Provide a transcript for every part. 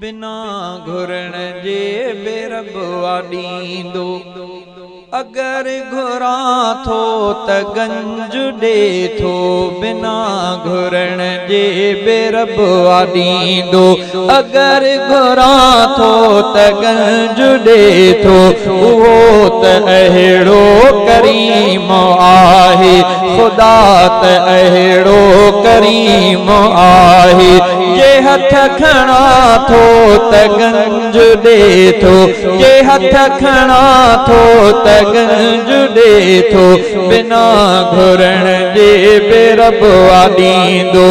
बिना घुरण जे बेरब वाॾींदो। अगर घुरा थो त गंज ॾे थो, बिना घुरण जे बेरब वाॾींदो। अगर घुरा थो त गंज ॾे थो, उहो त अहिड़ो करीम आहे, ख़ुदा त अहिड़ो करीम आहे। जे हथ खणा थो त गंज ॾे थो, जे हथ खणा थो त गंज ॾे थो, बिना घुरण जे बेरब वाॾींदो।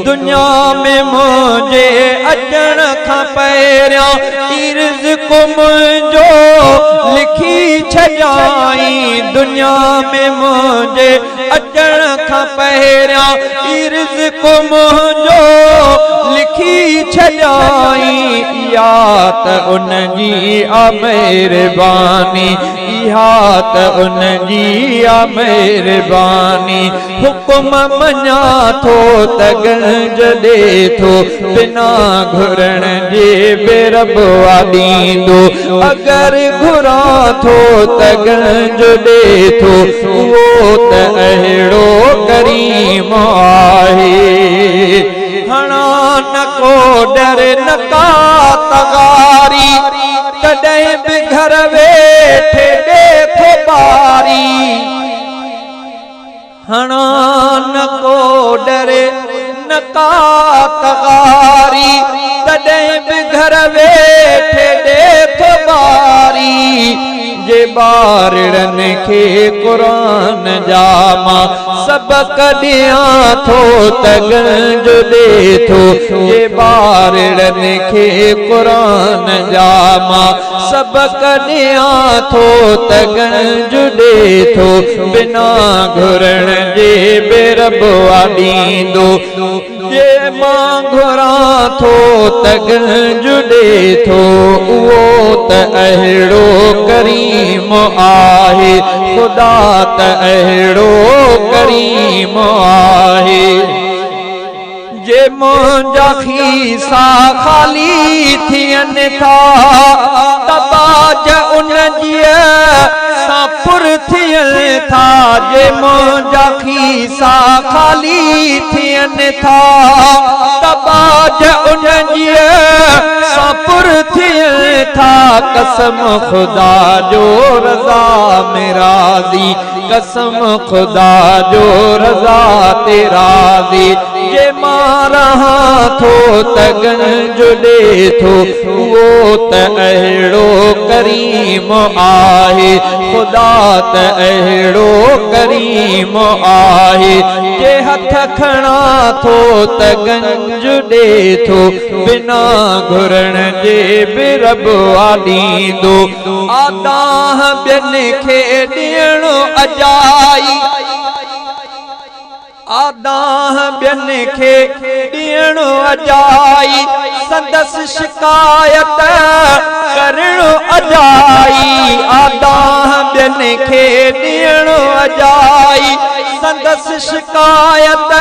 दुनिया में मुंहिंजे अचण खां पहिरियां रिज़्क़ मुंहिंजो लिखी छॾियाई। दुनिया में मुंहिंजे अचण खां पहिरियां रिज़्क़ मुंहिंजो लिखी छॾियाई। या त उन जी आ महिरबानी, इहा त उन जी आ महिरबानी। हुक्म मञा थो त गंज ॾे थो, बिना घुरण जे बेरब वाॾींदो। अगर घुरा थो त गंज ॾे थो, उहो त अहिड़ो करीम आहे। हणा न को डर न का तगारी, तॾहिं बि घर वेठे ॾे थो बारी। हणा न को डर न का तगारी, तॾहिं बि घर वेठे ॾे थो बारी। जे ॿारनि खे क़ुरान जा मां सबक ॾियां थो त गंज ॾे थो, जे ॿारनि खे क़ुरान जा मां सबक ॾियां थो त गंज ॾे थो, बिना घुरण जे बेरब वाॾींदो। जे मां घुरां थो त गंज ॾे थो, उहो त अहिड़ो करीम आहे, ख़ुदा त अहिड़ो करीम आहे। जे मुंहिंजा खीसा ख़ाली थियनि था, त बाज उन जी सां पुर थियनि था। जे मुंहिंजा खीसा ख़ाली थियनि था, त बाज उन जी सां पुर थियनि था। कसम ख़ुदा जो रज़ा में राज़ी, कसम ख़ुदा जो रज़ा ते राज़ी। जे मां रहां थो त गंज ॾे थो, उहो त अहिड़ो करीम आहे, ख़ुदा त अहिड़ो करीम आहे। जे हथ खणा थो त गंज ॾे थो, बिना घुरण जे बेरब वाॾींदो। आदाह ॿियनि खे ॾियणो अजाई, आदाह ॿियनि खे ॾियणो अजाई। संदसि शिकायत करणो अजाई, आदाह ॿियनि खे ॾियणो अजाई। संदसि शिकायत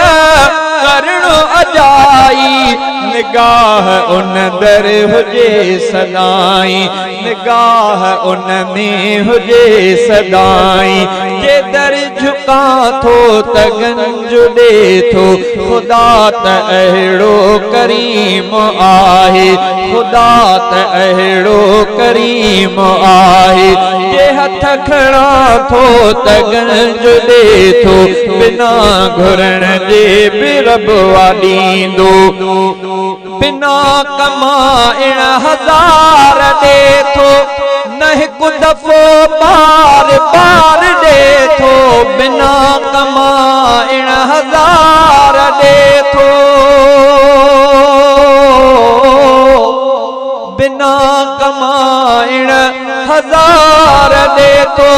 करणो अजाई। निगाह उन दर हुजे सदाई, निगाह उन में हुजे सदाई। जे दर झुका थो त गंज ॾे थो, ख़ुदा त अहिड़ो करीम आहे, ख़ुदा त अहिड़ो करीम आहे। जे हथ खणा थो त गंज ॾे थो, बिना घुरण जे बेरब वाॾींदो। बिना कमाइण हज़ार ॾे थो, न हिकु दफ़ो बार बार ॾे थो। बिना कमाइण हज़ार ॾे थो, बिना कमाइण हज़ार ॾे थो,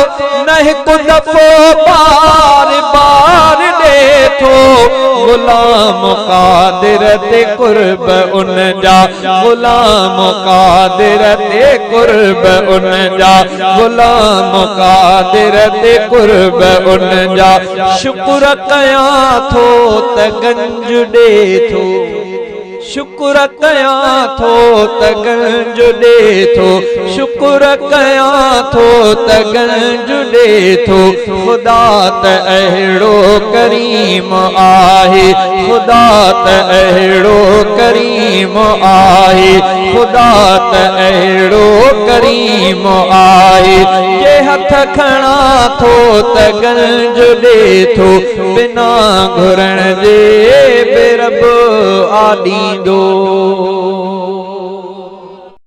न हिकु दफ़ो बार बार ॾे थो। गुलाम कादिर ते कुर्ब उन जा, गुलाम कादिर ते कुर्ब उन जा, गुलाम कादिर ते कुर्ब उन जा। शुक्र कयां थो त गंज ॾे थो, शुक्र कया थो त गंज ॾे थो, शुक्र कया थो त गंज ॾे थो। ख़ुदा त अहिड़ो करीम आहे, ख़ुदा त अहिड़ो करीम आहे, ख़ुदा त अहिड़ो करीम आहे। जे हथ खणा थो त गंज ॾे थो, बिना घुरण जे बे रब आॾींदो